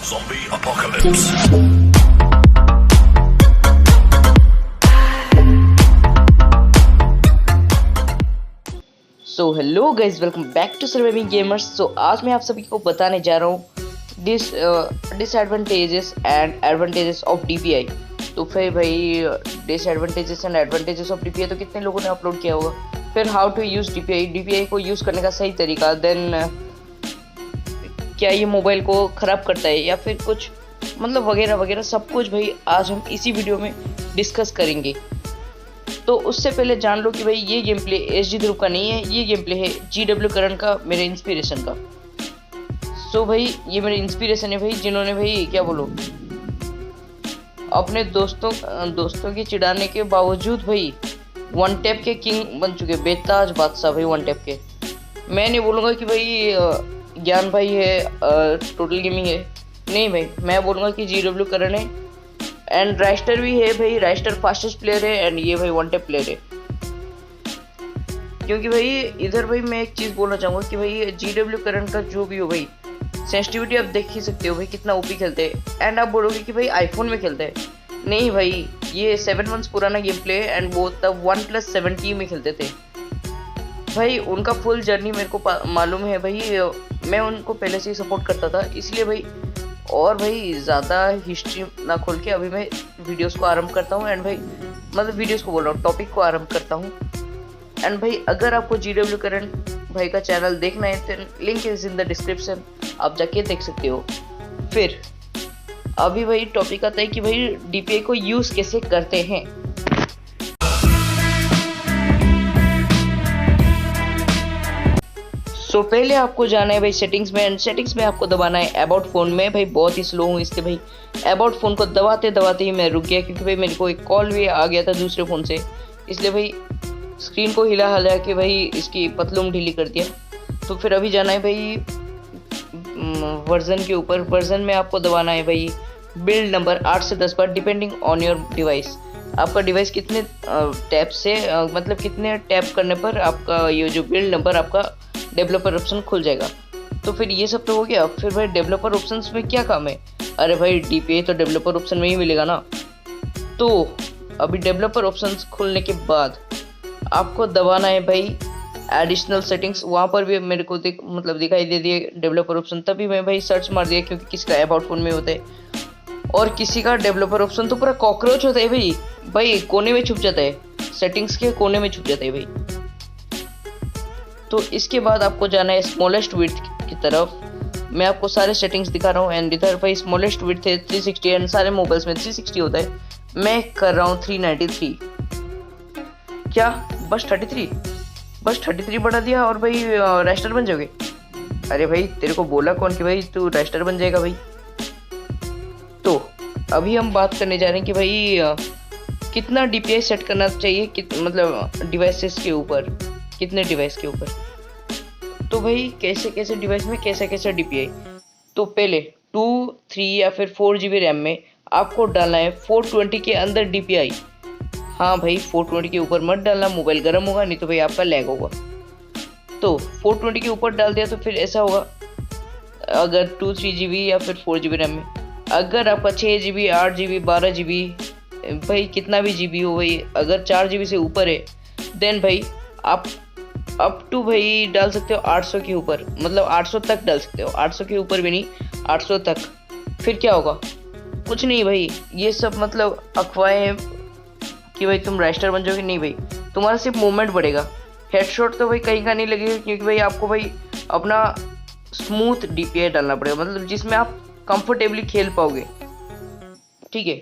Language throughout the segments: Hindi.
Zombie apocalypse. So hello guys, welcome back to surviving gamers. So आज मैं आप सभी को बताने जा रहा हूँ disadvantages and advantages of DPI। तो फिर भाई disadvantages and advantages of DPI तो कितने लोगों ने अपलोड किया होगा। फिर हाउ टू यूज़ DPI को यूज़ करने का सही तरीका, देन क्या ये मोबाइल को ख़राब करता है या फिर कुछ मतलब वगैरह वगैरह सब कुछ भाई आज हम इसी वीडियो में डिस्कस करेंगे। तो उससे पहले जान लो कि भाई ये गेम प्ले SG ध्रुव का नहीं है, ये गेम प्ले है GW करण का, मेरे इंस्पिरेशन का। सो भाई ये मेरे इंस्पिरेशन है भाई, जिन्होंने भाई क्या बोलो अपने दोस्तों के चिढ़ाने के बावजूद भाई वन टैप के किंग बन चुके, बेताज बादशाह भाई वन टैप के। मैं नहीं बोलूँगा कि भाई ज्ञान भाई है टोटल गेमिंग है, नहीं भाई, मैं बोलूँगा कि GW करण है एंड राइस्टर भी है भाई। राइस्टर फास्टेस्ट प्लेयर है एंड ये भाई वन टैप प्लेयर है। क्योंकि भाई इधर भाई मैं एक चीज़ बोलना चाहूँगा कि भाई GW करण का जो भी हो भाई सेंसिटिविटी आप देख ही सकते हो भाई कितना ओपी खेलते हैं। एंड आप बोलोगे कि भाई आईफोन में खेलते हैं, नहीं भाई ये 7 मंथ्स पुराना गेम प्ले है एंड वो तब 1+70 में खेलते थे भाई। उनका फुल जर्नी मेरे को मालूम है भाई, मैं उनको पहले से ही सपोर्ट करता था, इसलिए भाई और भाई ज़्यादा हिस्ट्री ना खोल के अभी मैं वीडियोस को आरंभ करता हूँ। एंड भाई मतलब वीडियोस को बोल रहा हूँ, टॉपिक को आरंभ करता हूँ। एंड भाई अगर आपको GW करण भाई का चैनल देखना है तो link is in the description, आप जाके देख सकते हो। फिर अभी भाई टॉपिक आता है कि भाई DPI को यूज़ कैसे करते हैं। सो पहले आपको जाना है भाई सेटिंग्स में, एंड सेटिंग्स में आपको दबाना है अबाउट फ़ोन में। भाई बहुत ही स्लो हूँ इसलिए भाई अबाउट फ़ोन को दबाते दबाते ही मैं रुक गया, क्योंकि भाई मेरे को एक कॉल भी आ गया था दूसरे फ़ोन से, इसलिए भाई स्क्रीन को हिला हिला के भाई इसकी पतलूम ढीली कर दिया। तो फिर अभी जाना है भाई वर्जन के ऊपर। वर्जन में आपको दबाना है भाई बिल्ड नंबर 8 से 10 बार डिपेंडिंग ऑन योर डिवाइस। आपका डिवाइस कितने टैप से मतलब कितने टैप करने पर आपका ये जो बिल्ड नंबर आपका डेवलपर ऑप्शन खुल जाएगा। तो फिर ये सब तो हो गया। फिर भाई डेवलपर ऑप्शंस में क्या काम है, अरे भाई DPI तो डेवलपर ऑप्शन में ही मिलेगा ना। तो अभी डेवलपर ऑप्शंस खुलने के बाद आपको दबाना है भाई एडिशनल सेटिंग्स। वहाँ पर भी मेरे को दिखाई दे दिए डेवलपर ऑप्शन, तभी मैं भाई सर्च मार दिया, क्योंकि किसका अबाउट फोन में होता है और किसी का डेवलपर ऑप्शन तो पूरा कॉकरोच होता है भाई कोने में छुप जाता है, सेटिंग्स के कोने में छुप जाता है भाई। तो इसके बाद आपको जाना है स्मॉलेस्ट विड्थ की तरफ। मैं आपको सारे सेटिंग्स दिखा रहा हूँ एंड इधर भाई स्मॉलेस्ट विड्थ है 360 एंड सारे मोबाइल्स में 360 होता है। मैं कर रहा हूँ 393। क्या बस 33 बढ़ा दिया और भाई राइस्टर बन जाओगे? अरे भाई तेरे को बोला कौन कि भाई तू राइस्टर बन जाएगा भाई। तो अभी हम बात करने जा रहे हैं कि भाई कितना DPI सेट करना चाहिए, मतलब डिवाइसेस के ऊपर, कितने डिवाइस के ऊपर। तो भाई कैसे डिवाइस में कैसे DPI। तो पहले 2, 3 या फिर 4 GB रैम में आपको डालना है 420 के अंदर DPI। हाँ भाई 420 के ऊपर मत डालना, मोबाइल गर्म होगा, नहीं तो भाई आपका लैग होगा। तो 420 के ऊपर डाल दिया तो फिर ऐसा होगा, अगर 2-3 GB या फिर 4 GB रैम में। अगर आपका 6 GB 8 GB 12 GB भाई कितना भी GB हो भाई, अगर 4 GB से ऊपर है देन भाई आप अप टू भाई डाल सकते हो 800 के ऊपर, मतलब 800 तक डाल सकते हो, 800 के ऊपर भी नहीं 800 तक। फिर क्या होगा, कुछ नहीं भाई, ये सब मतलब अफवाहें कि भाई तुम राइस्टर बन जाओगे, नहीं भाई, तुम्हारा सिर्फ मूवमेंट बढ़ेगा। हेडशॉट तो भाई कहीं का नहीं लगेगा, क्योंकि भाई आपको भाई अपना स्मूथ DPI डालना पड़ेगा, मतलब जिसमें आप कंफर्टेबली खेल पाओगे, ठीक है।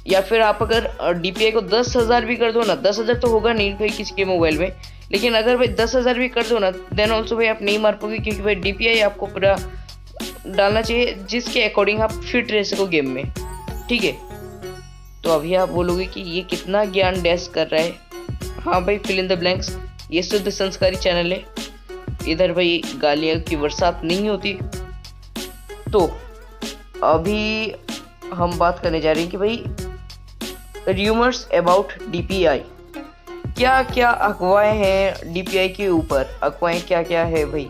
या फिर आप अगर DPI को 10,000 भी कर दो ना, 10,000 तो होगा नहीं भाई किसी के मोबाइल में, लेकिन अगर भाई 10,000 भी कर दो ना देन ऑल्सो भाई आप नहीं मार पाओगे, क्योंकि भाई DPI आपको पूरा डालना चाहिए जिसके अकॉर्डिंग आप फिट रह सको गेम में, ठीक है। तो अभी आप बोलोगे कि ये कितना ज्ञान डैश कर रहा है। हाँ भाई फिल इन द ब्लैंक्स, ये शुद्ध संस्कारी चैनल है, इधर भाई गालियाँ की बरसात नहीं होती। तो अभी हम बात करने जा रहे हैं कि भाई र्यूमर्स अबाउट DPI, क्या क्या अफवाहें हैं DPI के ऊपर, अफवाहें क्या क्या है भाई।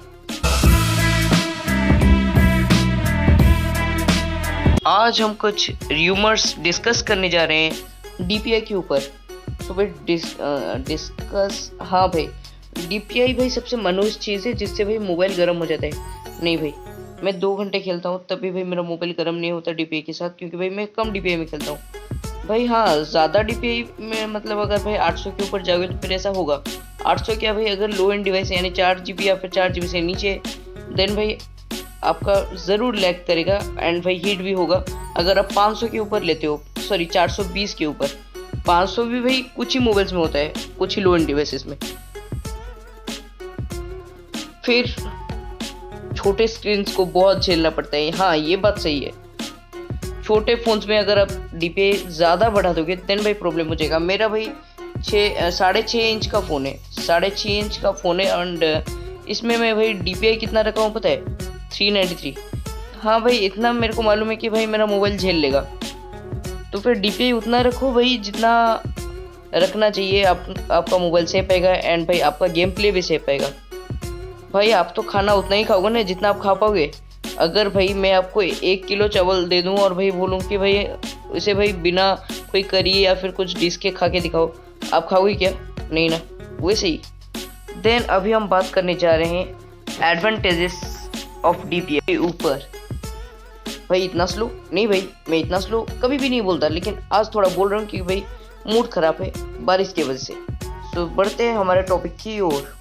आज हम कुछ र्यूमर्स डिस्कस करने जा रहे हैं डीपीआई के ऊपर। तो भाई डिस्कस, हाँ भाई, डीपीआई भाई सबसे मनहूस चीज़ है जिससे भाई मोबाइल गर्म हो जाता है। नहीं भाई, मैं 2 घंटे खेलता हूँ तब भी भाई मेरा मोबाइल गर्म नहीं होता डीपीआई के साथ, क्योंकि भाई मैं कम डीपीआई में खेलता हूँ भाई। हाँ, ज़्यादा डीपीआई में मतलब अगर भाई 800 के ऊपर जाओगे तो फिर ऐसा होगा। 800 क्या भाई, अगर लो एंड डिवाइस यानी 4 GB या फिर 4 GB से नीचे, देन भाई आपका ज़रूर लैग करेगा एंड भाई हीट भी होगा। अगर आप 500 के ऊपर लेते हो, सॉरी 420 के ऊपर, 500 भी भाई कुछ ही मोबाइल्स में होता है, कुछ ही लो एंड डिवाइसेस में। फिर छोटे स्क्रीन को बहुत झेलना पड़ता है। हाँ, ये बात सही है। छोटे फोन्स में अगर आप डीपीआई ज़्यादा बढ़ा दोगे देन भाई प्रॉब्लम हो जाएगा। मेरा भाई 6.5 इंच का फ़ोन है, 6.5 इंच का फ़ोन है एंड इसमें मैं भाई डीपीआई कितना रखा हूँ पता है? 393। हाँ भाई, इतना मेरे को मालूम है कि भाई मेरा मोबाइल झेल लेगा। तो फिर डीपीआई उतना रखो भाई जितना रखना चाहिए। आपका मोबाइल सेफ आएगा एंड भाई आपका गेम प्ले भी सेफ आएगा। भाई आप तो खाना उतना ही खाओगे ना जितना आप खा पाओगे। अगर भाई मैं आपको 1 किलो चावल दे दूं और भाई बोलूं कि भाई इसे भाई बिना कोई करी या फिर कुछ डिश के खा के दिखाओ, आप खाओगे क्या? नहीं ना, वैसे ही। देन अभी हम बात करने जा रहे हैं एडवांटेजेस ऑफ डीपीआई ऊपर। भाई इतना स्लो नहीं भाई, मैं इतना स्लो कभी भी नहीं बोलता, लेकिन आज थोड़ा बोल रहा हूँ क्योंकि भाई मूड खराब है बारिश की वजह से। तो बढ़ते हैं हमारे टॉपिक की ओर।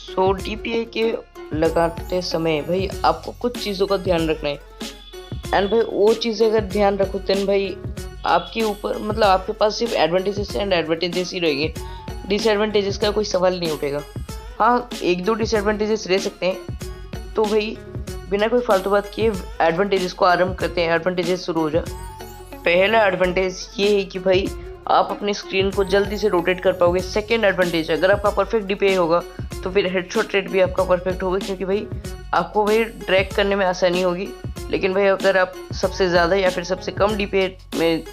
तो डीपीआई के लगाते समय भाई आपको कुछ चीज़ों का ध्यान रखना है एंड भाई वो चीज़ें अगर ध्यान रखो देन भाई आपके ऊपर मतलब आपके पास सिर्फ एडवांटेजेस एंड एडवांटेजेस ही रहेंगे। डिसएडवांटेजेस का कोई सवाल नहीं उठेगा। हाँ, 1-2 डिसएडवांटेजेस रह सकते हैं। तो भाई बिना कोई फालतू बात किए एडवांटेजेस को आरंभ करते हैं। एडवांटेजेस शुरू हो जा। पहला एडवांटेज ये है कि भाई आप अपनी स्क्रीन को जल्दी से रोटेट कर पाओगे। सेकेंड एडवांटेज, अगर आपका परफेक्ट डीपीआई होगा तो फिर हेडशॉट रेट भी आपका परफेक्ट होगा, क्योंकि भाई आपको भाई ट्रैक करने में आसानी होगी। लेकिन भाई अगर आप सबसे ज़्यादा या फिर सबसे कम डीपीआई में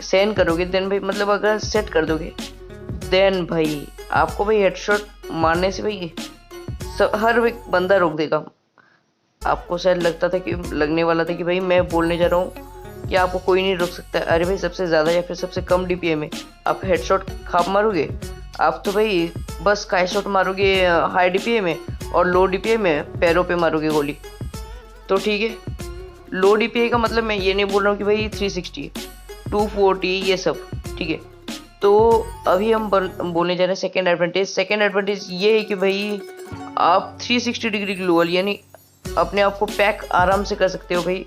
सेंड करोगे देन भाई मतलब अगर सेट कर दोगे देन भाई आपको भाई हेडशॉट मारने से भाई हर एक बंदा रोक देगा। आपको शायद लगने वाला था कि भाई मैं बोलने जा रहा हूँ कि आपको कोई नहीं रोक सकता। अरे भाई सबसे ज़्यादा या फिर सबसे कम डीपीआई में आप हेडशॉट खाप मारोगे? आप तो भाई बस स्काई शॉट मारोगे हाई डीपीआई में और लो डीपीआई में पैरों पे मारोगे गोली। तो ठीक है, लो डीपीआई का मतलब मैं ये नहीं बोल रहा हूँ कि भाई 360, 240 ये सब, ठीक है। तो अभी हम बोलने जा रहे हैं सेकेंड एडवांटेज। सेकेंड एडवांटेज ये है कि भाई आप 360 डिग्री ग्लोबल यानी अपने आप को पैक आराम से कर सकते हो भाई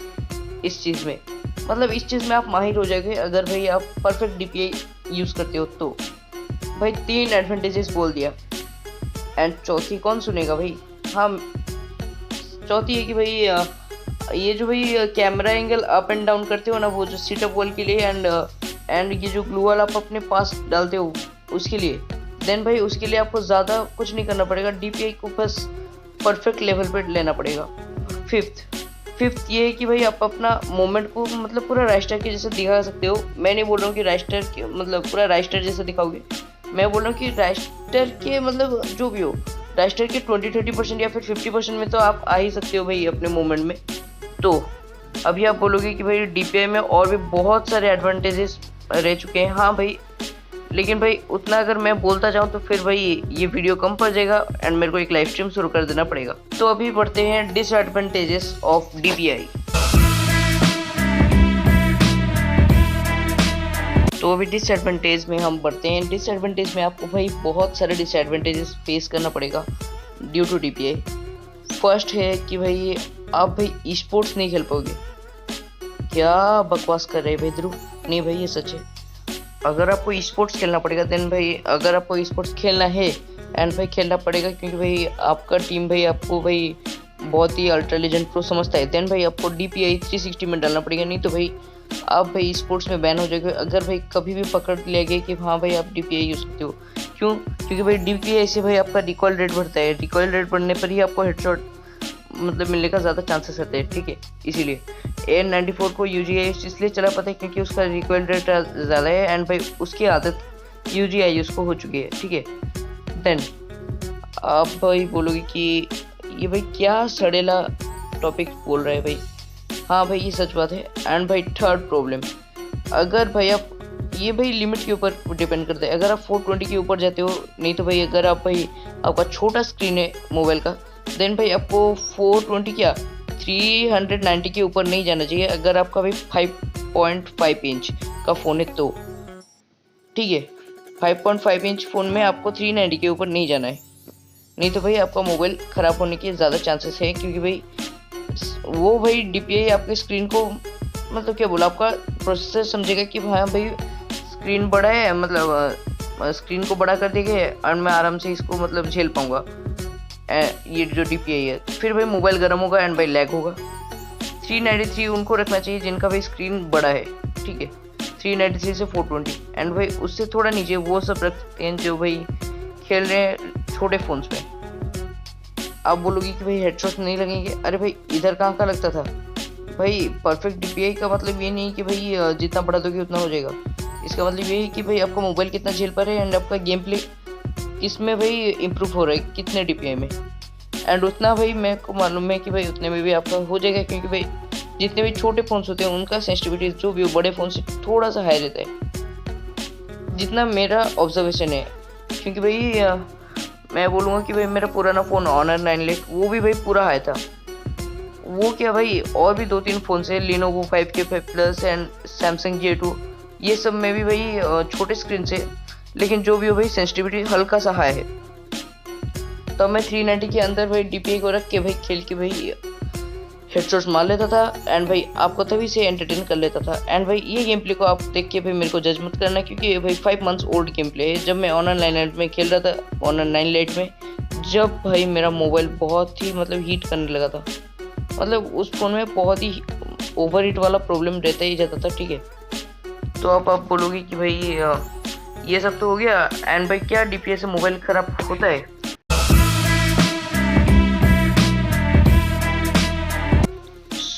इस चीज़ में। मतलब इस चीज़ में आप माहिर हो जाओगे अगर भाई आप परफेक्ट डीपीआई यूज़ करते हो तो। भाई 3 एडवांटेजेस बोल दिया एंड चौथी कौन सुनेगा भाई? हाँ, चौथी है कि भाई ये जो भाई camera angle up and down करते हो ना, वो जो सीटअप वॉल के लिए एंड ये जो ग्लू वाल आप अपने पास डालते हो उसके लिए, देन भाई उसके लिए आपको ज़्यादा कुछ नहीं करना पड़ेगा। डीपीआई को बस परफेक्ट लेवल पे लेना पड़ेगा। फिफ्थ ये है कि भाई आप अपना मोमेंट को मतलब पूरा राइस्टर के जैसे दिखा सकते हो। मैं नहीं बोल रहा हूँ कि राइस्टर के मतलब पूरा राइस्टर जैसा दिखाओगे, मैं बोल रहा हूँ कि राइस्टर के मतलब जो भी हो, राइस्टर के 20-30% या फिर 50% में तो आप आ ही सकते हो भाई अपने मोमेंट में। तो अभी आप बोलोगे कि भाई डीपीआई में और भी बहुत सारे एडवांटेजेस रह चुके हैं। हाँ भाई, लेकिन भाई उतना अगर मैं बोलता जाऊँ तो फिर भाई ये वीडियो कम पड़ जाएगा एंड मेरे को एक लाइव स्ट्रीम शुरू कर देना पड़ेगा। तो अभी बढ़ते हैं डिसएडवांटेजेस ऑफ डीपीआई। तो अभी डिसएडवांटेज में हम बढ़ते हैं। डिसएडवांटेज में आपको भाई बहुत सारे डिसएडवांटेजेस फेस करना पड़ेगा ड्यू टू डीपीआई। फर्स्ट है कि भाई आप भाई स्पोर्ट्स नहीं खेल पाओगे। क्या बकवास कर रहे हैं भाई ध्रुव? नहीं भाई, ये सच है। अगर आपको स्पोर्ट्स खेलना पड़ेगा देन भाई अगर आपको स्पोर्ट्स खेलना है एंड भाई खेलना पड़ेगा क्योंकि भाई आपका टीम भाई आपको भाई बहुत ही अल्ट्रा लेजेंड प्रो समझता है, देन भाई आपको डीपीआई 360 में डालना पड़ेगा। नहीं तो भाई आप भाई स्पोर्ट्स में बैन हो जाएगा। अगर भाई कभी भी पकड़ लिया गया कि हाँ भाई आप डीपीआई यूज़ करते हो, क्यों? क्योंकि भाई डीपीआई से भाई आपका रिकॉइल रेट बढ़ता है। रिकॉइल रेट बढ़ने पर ही आपको हेडशॉट मतलब मिलने का ज़्यादा चांसेस रहते हैं, ठीक है। इसीलिए AN94 को UGI इसलिए चला पाता है क्योंकि उसका रिकॉइल रेट ज़्यादा है एंड भाई उसकी आदत UGI उसको हो चुकी है, ठीक है। देन आप भाई बोलोगे कि ये भाई क्या सड़ेला टॉपिक बोल रहे हैं भाई। हाँ भाई, ये सच बात है। एंड भाई थर्ड प्रॉब्लम, अगर भाई आप ये भाई लिमिट के ऊपर डिपेंड करता है। अगर आप 420 के ऊपर जाते हो, नहीं तो भाई अगर आप भाई आपका छोटा स्क्रीन है मोबाइल का, देन भाई आपको 420 क्या 390 के ऊपर नहीं जाना चाहिए। अगर आपका भाई 5.5 इंच का फ़ोन है तो ठीक है, 5.5 इंच फ़ोन में आपको 390 के ऊपर नहीं जाना है, नहीं तो भाई आपका मोबाइल ख़राब होने के ज़्यादा चांसेस हैं। क्योंकि भाई वो भाई DPI आपके स्क्रीन को मतलब क्या बोला, आपका प्रोसेसर समझेगा कि हाँ भाई स्क्रीन बड़ा है, मतलब स्क्रीन को बड़ा कर देंगे और मैं आराम से इसको मतलब झेल पाऊँगा ये जो DPI है। फिर भाई मोबाइल गर्म होगा एंड भाई लैग होगा। 393 उनको रखना चाहिए जिनका भाई स्क्रीन बड़ा है, ठीक है। 393 से 420 एंड भाई उससे थोड़ा नीचे वो सब रखते हैं जो भाई खेल रहे हैं छोटे फ़ोन्स में। आप बोलोगे कि भाई हेडशॉट नहीं लगेंगे, अरे भाई इधर कहाँ का लगता था भाई। परफेक्ट DPI का मतलब ये नहीं कि भाई जितना बड़ा दोगे उतना हो जाएगा। इसका मतलब ये है कि भाई आपका मोबाइल कितना झेल पा रहा है एंड आपका गेम प्ले किसमें भाई इम्प्रूव हो रहा है, कितने DPI में, एंड उतना भाई मेरे को मालूम है कि भाई उतने में भी आपका हो जाएगा। क्योंकि भाई जितने भी छोटे फ़ोन्स होते हैं उनका सेंसिटिविटी जो भी बड़े फ़ोन से थोड़ा सा हाई रहता है, जितना मेरा ऑब्जर्वेशन है। क्योंकि भाई मैं बोलूँगा कि भाई मेरा पुराना फ़ोन Honor 9 Lite वो भी भाई पूरा हाई था। वो क्या भाई, और भी 2-3 फ़ोन से Lenovo 5K5 Plus and Samsung J2, ये सब में भी भाई छोटे स्क्रीन से, लेकिन जो भी हो भाई सेंसिटिविटी हल्का सा हाई है। तो मैं 390 के अंदर भाई DPI को रख के भाई खेल के भाई हेडशॉट्स मार लेता था एंड भाई आपको तभी से एंटरटेन कर लेता था। एंड भाई ये गेम प्ले को आप देख के भाई मेरे को जज मत करना, क्योंकि ये भाई 5 मंथ्स ओल्ड गेम प्ले है। जब मैं Honor 9 Lite में खेल रहा था, Honor 9 Lite में, जब भाई मेरा मोबाइल बहुत ही मतलब हीट करने लगा था, मतलब उस फ़ोन में बहुत ही ओवर हीट वाला प्रॉब्लम रहता ही जाता था, ठीक है। तो अब आप बोलोगे कि भाई ये सब तो हो गया, एंड भाई क्या DPI से मोबाइल ख़राब होता है?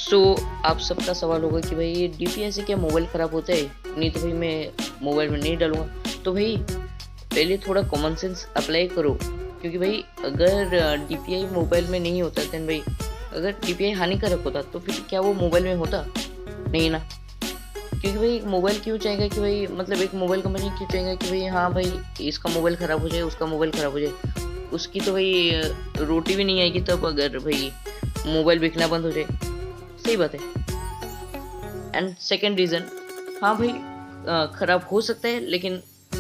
सो आप सबका सवाल होगा कि भाई ये DPI से क्या मोबाइल ख़राब होता है, नहीं तो भाई मैं मोबाइल में नहीं डालूँगा। तो भाई पहले थोड़ा कॉमन सेंस अप्लाई करो, क्योंकि भाई अगर DPI मोबाइल में नहीं होता, देन भाई अगर DPI हानिकारक होता तो फिर क्या वो मोबाइल में होता? नहीं ना। क्योंकि भाई मोबाइल क्यों चाहेगा कि भाई, मतलब एक मोबाइल कंपनी क्यों चाहेगा कि भाई हाँ भाई इसका मोबाइल ख़राब हो जाए, उसका मोबाइल ख़राब हो जाए। उसकी तो भाई रोटी भी नहीं आएगी तब, अगर भाई मोबाइल बिकना बंद हो जाए। सही बात है। एंड सेकेंड रीज़न, हाँ भाई ख़राब हो सकता है, लेकिन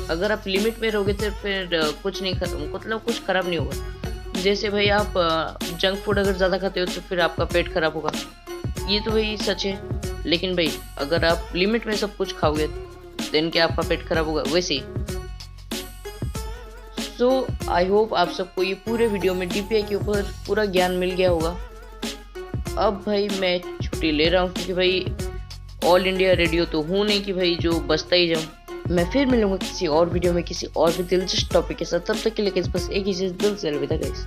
अगर आप लिमिट में रहोगे तो फिर कुछ नहीं, मतलब कुछ ख़राब नहीं होगा। जैसे भाई आप जंक फूड अगर ज़्यादा खाते हो तो फिर आपका पेट ख़राब होगा, ये तो भाई सच है। लेकिन भाई अगर आप लिमिट में सब कुछ खाओगे देन क्या आपका पेट खराब होगा? वैसे ही। सो आई होप आप सबको ये पूरे वीडियो में DPI के ऊपर पूरा ज्ञान मिल गया होगा। अब भाई मैं छुट्टी ले रहा हूँ, क्योंकि भाई ऑल इंडिया रेडियो तो हूँ नहीं कि भाई जो बजता ही जाऊँ। मैं फिर मिलूंगा किसी और वीडियो में किसी और भी दिलचस्प टॉपिक के साथ। तब तक के लिए बस एक ही चीज़, दिल से अलविदा गाइस।